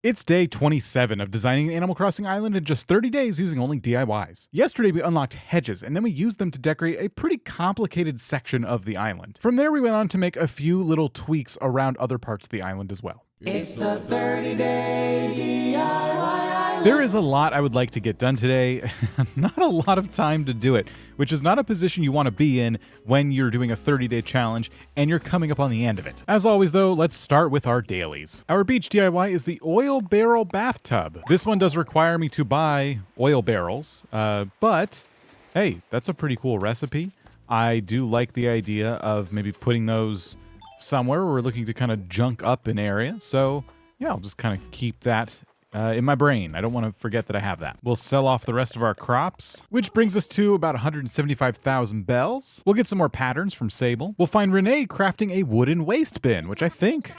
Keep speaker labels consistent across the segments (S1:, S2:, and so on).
S1: It's day 27 of designing Animal Crossing Island in just 30 days using only DIYs. Yesterday we unlocked hedges, and then we used them to decorate a pretty complicated section of the island. From there we went on to make a few little tweaks around other parts of the island as well.
S2: It's the 30-day DIY.
S1: There is a lot I would like to get done today, not a lot of time to do it, which is not a position you want to be in when you're doing a 30-day challenge and you're coming up on the end of it. As always though, let's start with our dailies. Our beach DIY is the oil barrel bathtub. This one does require me to buy oil barrels, but hey, that's a pretty cool recipe. I do like the idea of maybe putting those somewhere where we're looking to kind of junk up an area, so yeah, I'll just kind of keep that in my brain. I don't want to forget that I have that. We'll sell off the rest of our crops, which brings us to about 175,000 bells. We'll get some more patterns from Sable. We'll find Renee crafting a wooden waste bin, which I think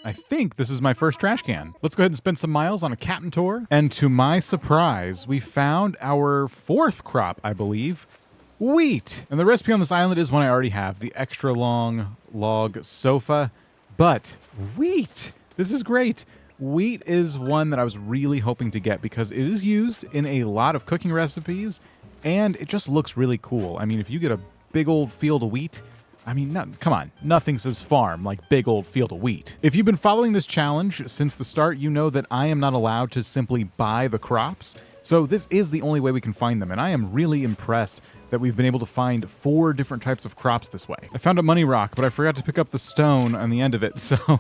S1: this is my first trash can. Let's go ahead and spend some miles on a captain tour. And to my surprise, we found our fourth crop, I believe, wheat. And the recipe on this island is one I already have, the extra long log sofa, but wheat. This is great. Wheat is one that I was really hoping to get because it is used in a lot of cooking recipes and it just looks really cool. I mean, if you get a big old field of wheat, I mean, come on, nothing says farm like big old field of wheat. If you've been following this challenge since the start, you know that I am not allowed to simply buy the crops. So this is the only way we can find them, and I am really impressed that we've been able to find 4 different types of crops this way. I found a money rock, but I forgot to pick up the stone on the end of it, so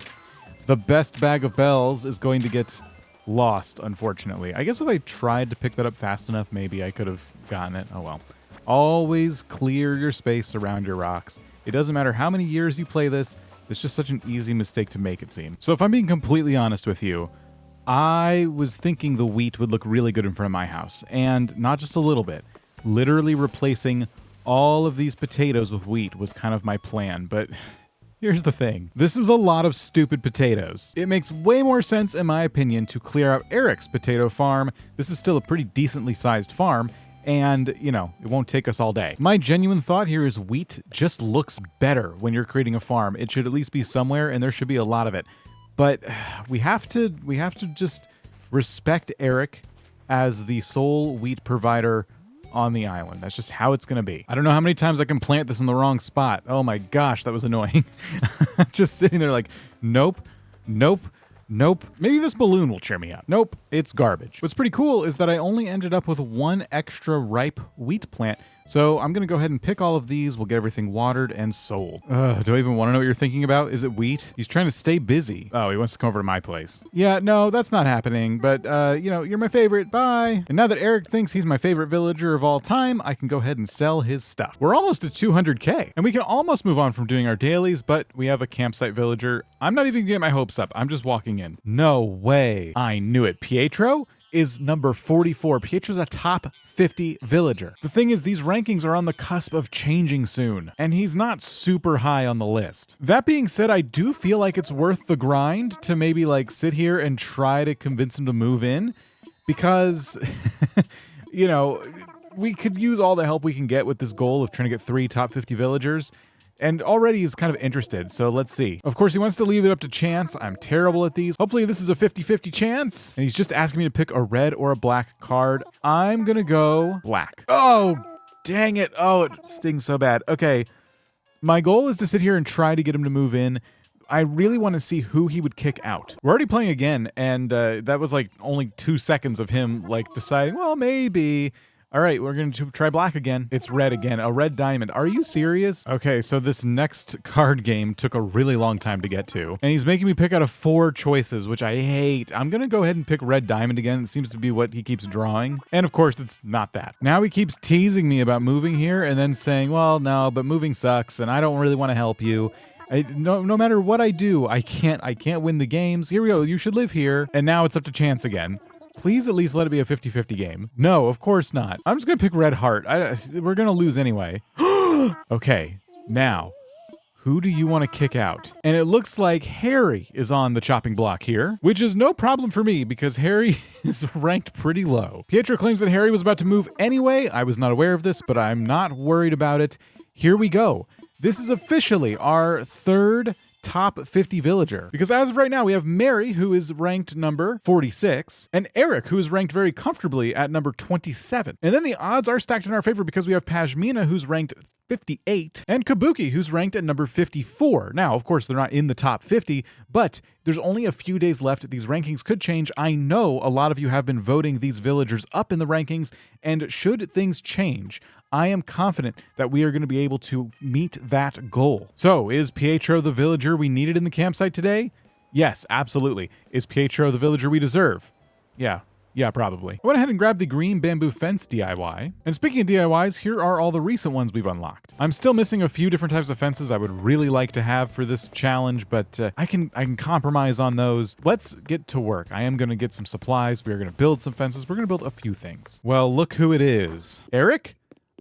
S1: the best bag of bells is going to get lost, unfortunately. I guess if I tried to pick that up fast enough, maybe I could have gotten it. Oh well. Always clear your space around your rocks. It doesn't matter how many years you play this, it's just such an easy mistake to make, it seem. So if I'm being completely honest with you, I was thinking the wheat would look really good in front of my house, and not just a little bit. Literally replacing all of these potatoes with wheat was kind of my plan, but here's the thing. This is a lot of stupid potatoes. It makes way more sense, in my opinion, to clear out Eric's potato farm. This is still a pretty decently sized farm, and, you know, it won't take us all day. My genuine thought here is wheat just looks better when you're creating a farm. It should at least be somewhere, and there should be a lot of it. But we have to just respect Eric as the sole wheat provider on the island. That's just how it's gonna be. I don't know how many times I can plant this in the wrong spot. Oh my gosh, that was annoying. Just sitting there like, nope, nope, nope. Maybe this balloon will cheer me up. Nope, it's garbage. What's pretty cool is that I only ended up with 1 extra ripe wheat plant. So I'm gonna go ahead and pick all of these. We'll get everything watered and sold. Do I even wanna know what you're thinking about? Is it wheat? He's trying to stay busy. Oh, he wants to come over to my place. Yeah, no, that's not happening, but you know, you're my favorite, bye. And now that Eric thinks he's my favorite villager of all time, I can go ahead and sell his stuff. We're almost at 200K, and we can almost move on from doing our dailies, but we have a campsite villager. I'm not even gonna get my hopes up. I'm just walking in. No way. I knew it. Pietro is number 44. Pietro's a top 50 villager. The thing is, these rankings are on the cusp of changing soon, and he's not super high on the list. That being said, I do feel like it's worth the grind to maybe like sit here and try to convince him to move in, because, you know, we could use all the help we can get with this goal of trying to get 3 top 50 villagers. And already he's kind of interested, so let's see. Of course, he wants to leave it up to chance. I'm terrible at these. Hopefully this is a 50-50 chance. And he's just asking me to pick a red or a black card. I'm gonna go black. Oh, dang it. Oh, it stings so bad. Okay, my goal is to sit here and try to get him to move in. I really want to see who he would kick out. We're already playing again, and that was like only 2 seconds of him like deciding, well, maybe. All right, we're going to try black again. It's red again, a red diamond. Are you serious? Okay, so this next card game took a really long time to get to, and he's making me pick out of 4 choices, which I hate. I'm gonna go ahead and pick red diamond again. It seems to be what he keeps drawing. And of course, it's not that. Now he keeps teasing me about moving here and then saying, well, no, but moving sucks, and I don't really want to help you. No matter what I do, I can't win the games. Here we go, you should live here. And now it's up to chance again. Please at least let it be a 50-50 game. No, of course not. I'm just gonna pick red heart. We're gonna lose anyway. Okay, now, who do you want to kick out? And it looks like Harry is on the chopping block here, which is no problem for me because Harry is ranked pretty low. Pietro claims that Harry was about to move anyway. I was not aware of this, but I'm not worried about it. Here we go. This is officially our 3rd top 50 villager. Because as of right now, we have Mary, who is ranked number 46, and Eric, who is ranked very comfortably at number 27. And then the odds are stacked in our favor because we have Pashmina, who's ranked 58, and Kabuki, who's ranked at number 54. Now, of course, they're not in the top 50, but there's only a few days left. These rankings could change. I know a lot of you have been voting these villagers up in the rankings, and should things change, I am confident that we are going to be able to meet that goal. So, is Pietro the villager we needed in the campsite today? Yes, absolutely. Is Pietro the villager we deserve? Yeah, probably. I went ahead and grabbed the green bamboo fence DIY. And speaking of DIYs, here are all the recent ones we've unlocked. I'm still missing a few different types of fences I would really like to have for this challenge, but I can compromise on those. Let's get to work. I am going to get some supplies. We are going to build some fences. We're going to build a few things. Well, look who it is. Eric?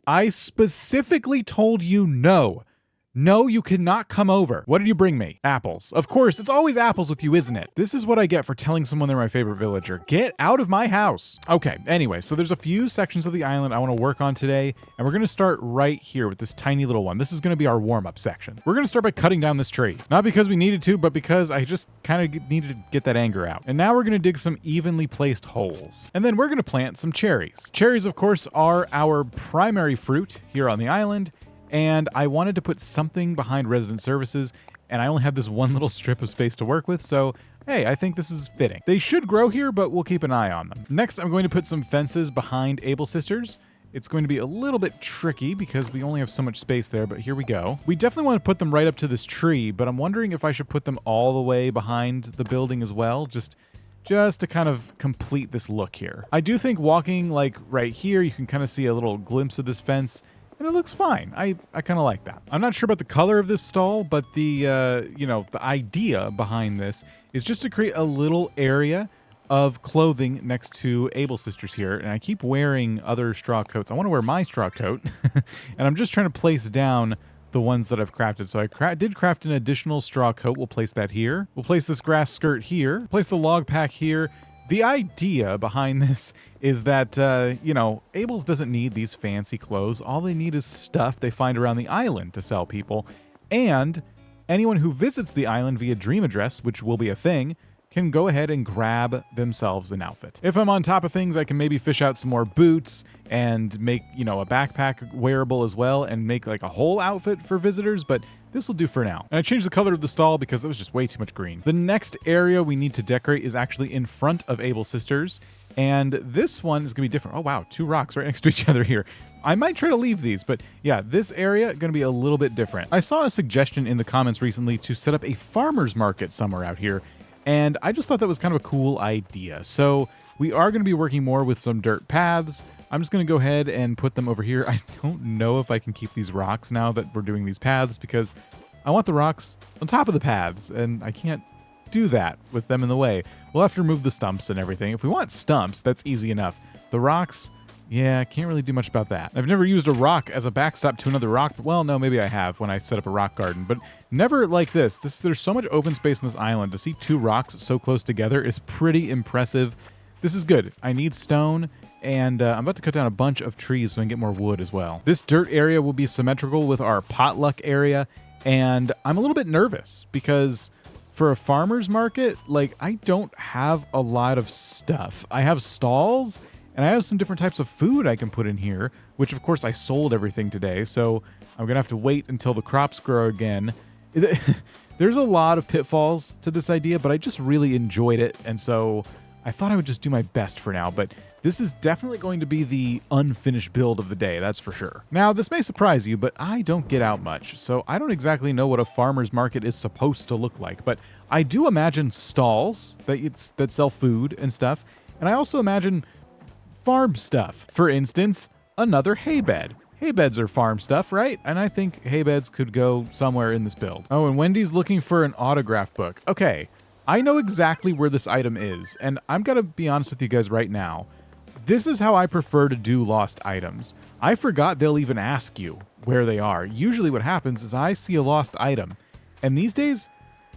S1: I specifically told you no. No, you cannot come over. What did you bring me? Apples. Of course, it's always apples with you, isn't it? This is what I get for telling someone they're my favorite villager. Get out of my house. Okay, anyway, so there's a few sections of the island I want to work on today, and we're going to start right here with this tiny little one. This is going to be our warm-up section. We're going to start by cutting down this tree. Not because we needed to, but because I just kind of needed to get that anger out. And now we're going to dig some evenly placed holes. And then we're going to plant some cherries. Cherries, of course, are our primary fruit here on the island, and I wanted to put something behind resident services, and I only have this one little strip of space to work with, so hey, I think this is fitting. They should grow here, but we'll keep an eye on them. Next, I'm going to put some fences behind Able Sisters. It's going to be a little bit tricky because we only have so much space there, but here we go. We definitely want to put them right up to this tree, but I'm wondering if I should put them all the way behind the building as well, just to kind of complete this look here. I do think walking like right here, you can kind of see a little glimpse of this fence, and it looks fine. I kind of like that. I'm not sure about the color of this stall, but the the idea behind this is just to create a little area of clothing next to Able Sisters here. And I keep wearing other straw coats. I want to wear my straw coat, and I'm just trying to place down the ones that I've crafted. So I did craft an additional straw coat. We'll place that here. We'll place this grass skirt here. Place the log pack here. The idea behind this is that, Abel's doesn't need these fancy clothes. All they need is stuff they find around the island to sell people. And anyone who visits the island via Dream Address, which will be a thing, can go ahead and grab themselves an outfit. If I'm on top of things, I can maybe fish out some more boots and make, a backpack wearable as well and make like a whole outfit for visitors, but this will do for now. And I changed the color of the stall because it was just way too much green. The next area we need to decorate is actually in front of Able Sisters, and this one is gonna be different. Oh wow, 2 rocks right next to each other here. I might try to leave these, but yeah, this area gonna be a little bit different. I saw a suggestion in the comments recently to set up a farmer's market somewhere out here, and I just thought that was kind of a cool idea. So we are going to be working more with some dirt paths. I'm just going to go ahead and put them over here. I don't know if I can keep these rocks now that we're doing these paths because I want the rocks on top of the paths, and I can't do that with them in the way. We'll have to remove the stumps and everything. If we want stumps, that's easy enough. The rocks, yeah, can't really do much about that. I've never used a rock as a backstop to another rock. Well, no, maybe I have when I set up a rock garden, but never like this. There's so much open space on this island. To see 2 rocks so close together is pretty impressive. This is good. I need stone, and I'm about to cut down a bunch of trees so I can get more wood as well. This dirt area will be symmetrical with our potluck area, and I'm a little bit nervous because for a farmer's market, like, I don't have a lot of stuff. I have stalls, and I have some different types of food I can put in here, which of course I sold everything today, so I'm gonna have to wait until the crops grow again. There's a lot of pitfalls to this idea, but I just really enjoyed it, and so I thought I would just do my best for now, but this is definitely going to be the unfinished build of the day, that's for sure. Now, this may surprise you, but I don't get out much, so I don't exactly know what a farmer's market is supposed to look like, but I do imagine stalls that sell food and stuff, and I also imagine farm stuff. For instance, another hay bed. Hay beds are farm stuff, right? And I think hay beds could go somewhere in this build. Oh, and Wendy's looking for an autograph book. Okay, I know exactly where this item is, and I'm gonna be honest with you guys right now. This is how I prefer to do lost items. I forgot they'll even ask you where they are. Usually what happens is I see a lost item, and these days,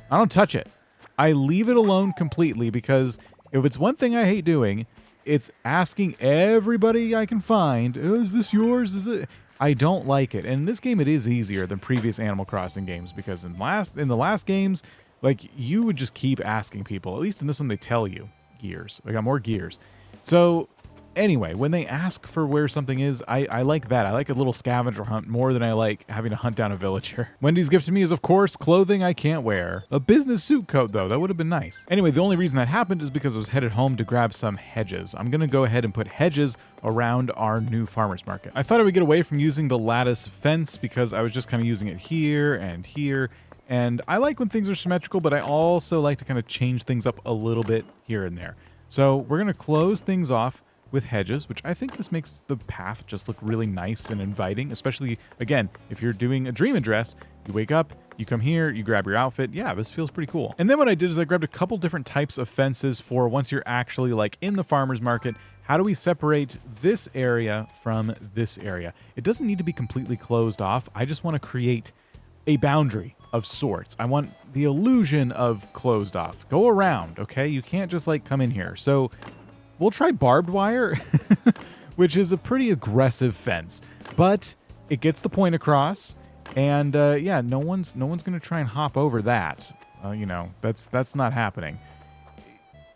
S1: I don't touch it. I leave it alone completely because if it's one thing I hate doing, it's asking everybody I can find, is this yours? Is it? I don't like it. And in this game, it is easier than previous Animal Crossing games because in the last games, like you would just keep asking people. At least in this one, they tell you gears. I got more gears. So anyway, when they ask for where something is, I like that. I like a little scavenger hunt more than I like having to hunt down a villager. Wendy's gift to me is, of course, clothing I can't wear. A business suit coat, though. That would have been nice. Anyway, the only reason that happened is because I was headed home to grab some hedges. I'm going to go ahead and put hedges around our new farmer's market. I thought I would get away from using the lattice fence because I was just kind of using it here and here. And I like when things are symmetrical, but I also like to kind of change things up a little bit here and there. So we're going to close things off with hedges, which I think this makes the path just look really nice and inviting, especially, again, if you're doing a dream address, you wake up, you come here, you grab your outfit. Yeah, this feels pretty cool. And then what I did is I grabbed a couple different types of fences for once you're actually like in the farmer's market. How do we separate this area from this area? It doesn't need to be completely closed off. I just want to create a boundary of sorts. I want the illusion of closed off. Go around, okay? You can't just like come in here. So we'll try barbed wire, which is a pretty aggressive fence, but it gets the point across. And yeah, no one's gonna try and hop over that. You know, that's not happening.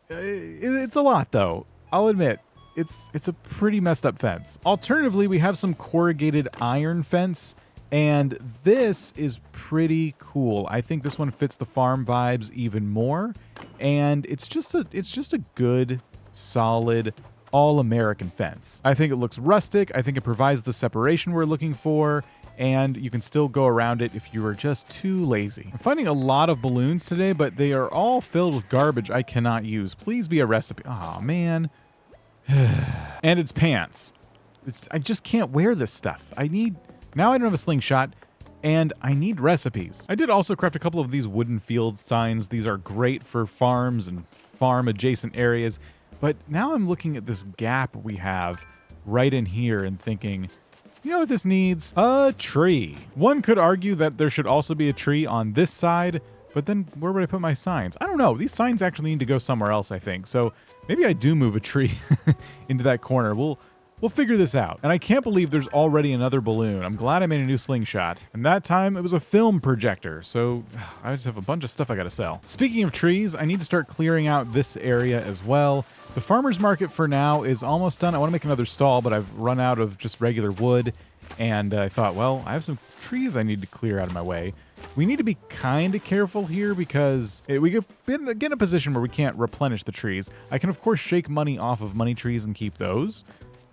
S1: It's a lot though. I'll admit, it's a pretty messed up fence. Alternatively, we have some corrugated iron fence, and this is pretty cool. I think this one fits the farm vibes even more, and it's just a good, solid, all-American fence. I think it looks rustic. I think it provides the separation we're looking for, and you can still go around it if you are just too lazy. I'm finding a lot of balloons today, but they are all filled with garbage I cannot use. Please be a recipe. Oh man. And it's pants. I just can't wear this stuff. Now I don't have a slingshot, and I need recipes. I did also craft a couple of these wooden field signs. These are great for farms and farm adjacent areas, but now I'm looking at this gap we have right in here and thinking, you know what this needs? A tree. One could argue that there should also be a tree on this side, but then where would I put my signs? I don't know. These signs actually need to go somewhere else, I think. So maybe I do move a tree into that corner. We'll figure this out. And I can't believe there's already another balloon. I'm glad I made a new slingshot. And that time it was a film projector. So I just have a bunch of stuff I gotta sell. Speaking of trees, I need to start clearing out this area as well. The farmer's market for now is almost done. I want to make another stall, but I've run out of just regular wood. And I thought, well, I have some trees I need to clear out of my way. We need to be kind of careful here because we could get in a position where we can't replenish the trees. I can, of course, shake money off of money trees and keep those.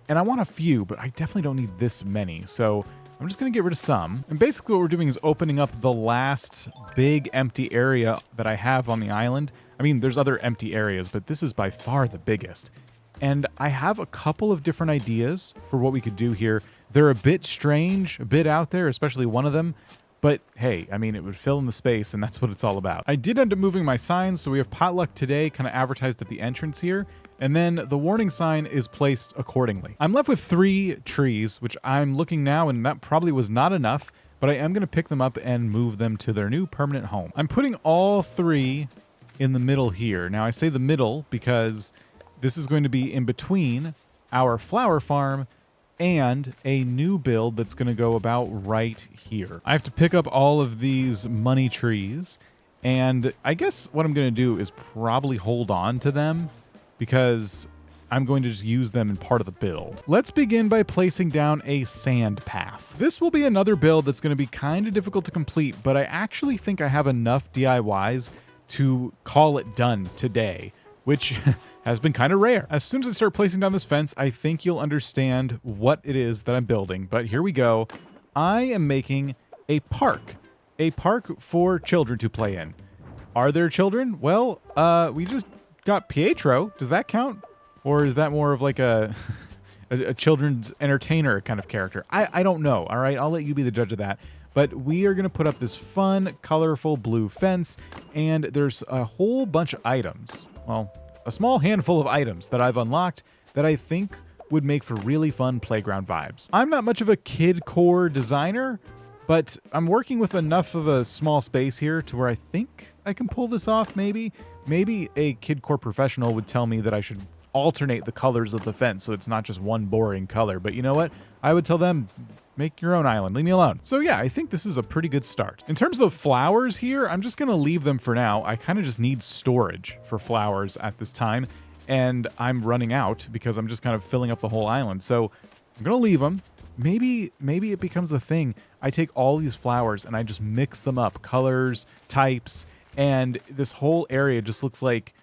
S1: And I want a few, but I definitely don't need this many. So I'm just going to get rid of some. And basically what we're doing is opening up the last big empty area that I have on the island. I mean, there's other empty areas, but this is by far the biggest. And I have a couple of different ideas for what we could do here. They're a bit strange, a bit out there, especially one of them. But hey, I mean, it would fill in the space, and that's what it's all about. I did end up moving my signs, so we have potluck today kind of advertised at the entrance here. And then the warning sign is placed accordingly. I'm left with 3 trees, which I'm looking now, and that probably was not enough, but I am going to pick them up and move them to their new permanent home. I'm putting all 3 in the middle here. Now, I say the middle because this is going to be in between our flower farm and a new build that's going to go about right here. I have to pick up all of these money trees, and I guess what I'm going to do is probably hold on to them because I'm going to just use them in part of the build. Let's begin by placing down a sand path. This will be another build that's going to be kind of difficult to complete, but I actually think I have enough DIYs to call it done today, which has been kind of rare. As soon as I start placing down this fence, I think you'll understand what it is that I'm building, but here we go. I am making a park for children to play in. Are there children? Well, we just got Pietro. Does that count? Or is that more of like a children's entertainer kind of character? I don't know, all right? I'll let you be the judge of that. But we are going to put up this fun, colorful blue fence, and there's a whole bunch of items. Well, a small handful of items that I've unlocked that I think would make for really fun playground vibes. I'm not much of a kid-core designer, but I'm working with enough of a small space here to where I think I can pull this off, maybe. Maybe a kid-core professional would tell me that I should alternate the colors of the fence so it's not just one boring color. But you know what? I would tell them, make your own island. Leave me alone. So yeah, I think this is a pretty good start. In terms of flowers here, I'm just gonna leave them for now. I kind of just need storage for flowers at this time, and I'm running out because I'm just kind of filling up the whole island. So I'm gonna leave them. Maybe it becomes the thing. I take all these flowers and I just mix them up, colors, types, and this whole area just looks like,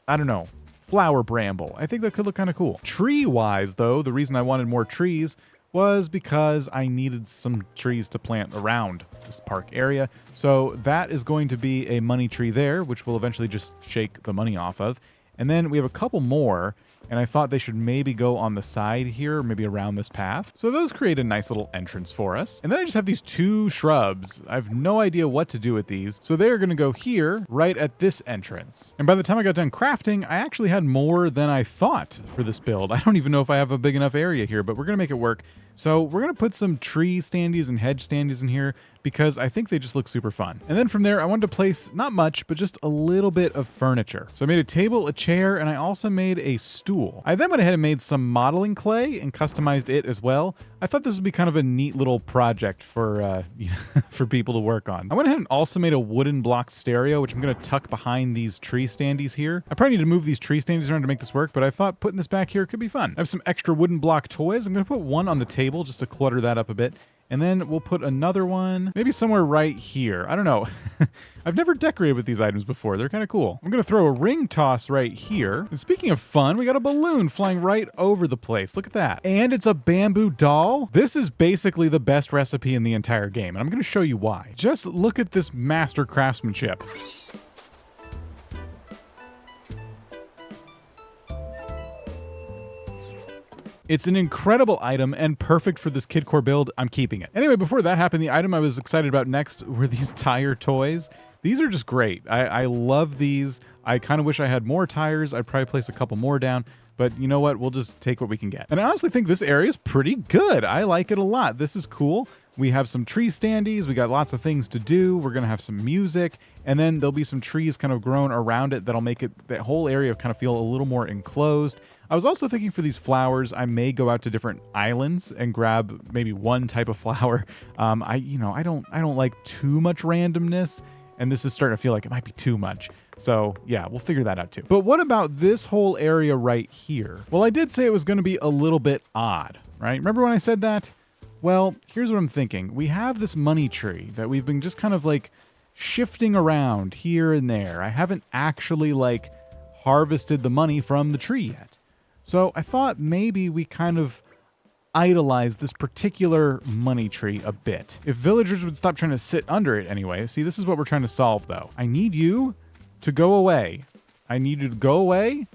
S1: I don't know, flower bramble. I think that could look kind of cool. Tree-wise, though, the reason I wanted more trees was because I needed some trees to plant around this park area. So that is going to be a money tree there, which we'll eventually just shake the money off of. And then we have a couple more, and I thought they should maybe go on the side here, maybe around this path. So those create a nice little entrance for us. And then I just have these 2 shrubs. I have no idea what to do with these. So they're gonna go here, right at this entrance. And by the time I got done crafting, I actually had more than I thought for this build. I don't even know if I have a big enough area here, but we're gonna make it work. So we're gonna put some tree standees and hedge standees in here because I think they just look super fun. And then from there, I wanted to place not much, but just a little bit of furniture. So I made a table, a chair, and I also made a stool. I then went ahead and made some modeling clay and customized it as well. I thought this would be kind of a neat little project for for people to work on. I went ahead and also made a wooden block stereo, which I'm gonna tuck behind these tree standees here. I probably need to move these tree standees around to make this work, but I thought putting this back here could be fun. I have some extra wooden block toys. I'm gonna put one on the table just to clutter that up a bit. And then we'll put another one, maybe somewhere right here. I don't know. I've never decorated with these items before. They're kind of cool. I'm gonna throw a ring toss right here. And speaking of fun, we got a balloon flying right over the place. Look at that. And it's a bamboo doll. This is basically the best recipe in the entire game, and I'm gonna show you why. Just look at this master craftsmanship. It's an incredible item and perfect for this kidcore build. I'm keeping it. Anyway, before that happened, the item I was excited about next were these tire toys. These are just great. I love these. I kind of wish I had more tires. I'd probably place a couple more down, but you know what? We'll just take what we can get. And I honestly think this area is pretty good. I like it a lot. This is cool. We have some tree standees. We got lots of things to do. We're going to have some music, and then there'll be some trees kind of grown around it that'll make it, that whole area kind of feel a little more enclosed. I was also thinking for these flowers, I may go out to different islands and grab maybe one type of flower. I don't like too much randomness, and this is starting to feel like it might be too much. So yeah, we'll figure that out too. But what about this whole area right here? Well, I did say it was going to be a little bit odd, right? Remember when I said that? Well, here's what I'm thinking. We have this money tree that we've been just kind of like shifting around here and there. I haven't actually like harvested the money from the tree yet. So I thought maybe we kind of idolize this particular money tree a bit. If villagers would stop trying to sit under it anyway. See, this is what we're trying to solve though. I need you to go away. I need you to go away.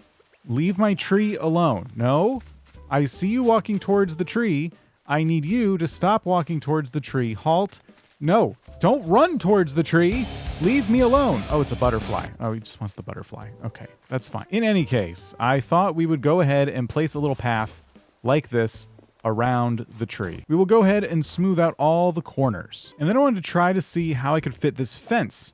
S1: Leave my tree alone. No, I see you walking towards the tree. I need you to stop walking towards the tree. Halt. No, don't run towards the tree. Leave me alone. Oh, it's a butterfly. Oh, he just wants the butterfly. Okay, that's fine. In any case, I thought we would go ahead and place a little path like this around the tree. We will go ahead and smooth out all the corners. And then I wanted to try to see how I could fit this fence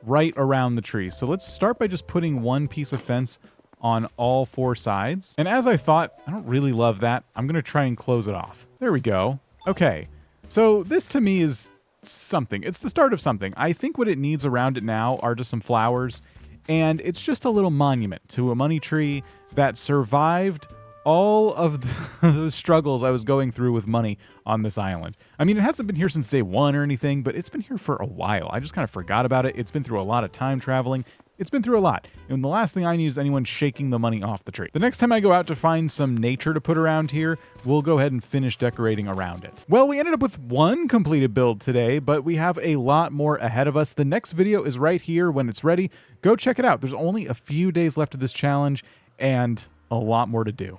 S1: right around the tree. So let's start by just putting one piece of fence on all 4 sides. And as I thought, I don't really love that. I'm gonna try and close it off. There we go. Okay, so this to me is something. It's the start of something. I think what it needs around it now are just some flowers, and it's just a little monument to a money tree that survived all of the struggles I was going through with money on this island. I mean, it hasn't been here since day 1 or anything, but it's been here for a while. I just kind of forgot about it. It's been through a lot of time traveling. It's been through a lot, and the last thing I need is anyone shaking the money off the tree. The next time I go out to find some nature to put around here, we'll go ahead and finish decorating around it. Well, we ended up with 1 completed build today, but we have a lot more ahead of us. The next video is right here when it's ready. Go check it out. There's only a few days left of this challenge, and a lot more to do.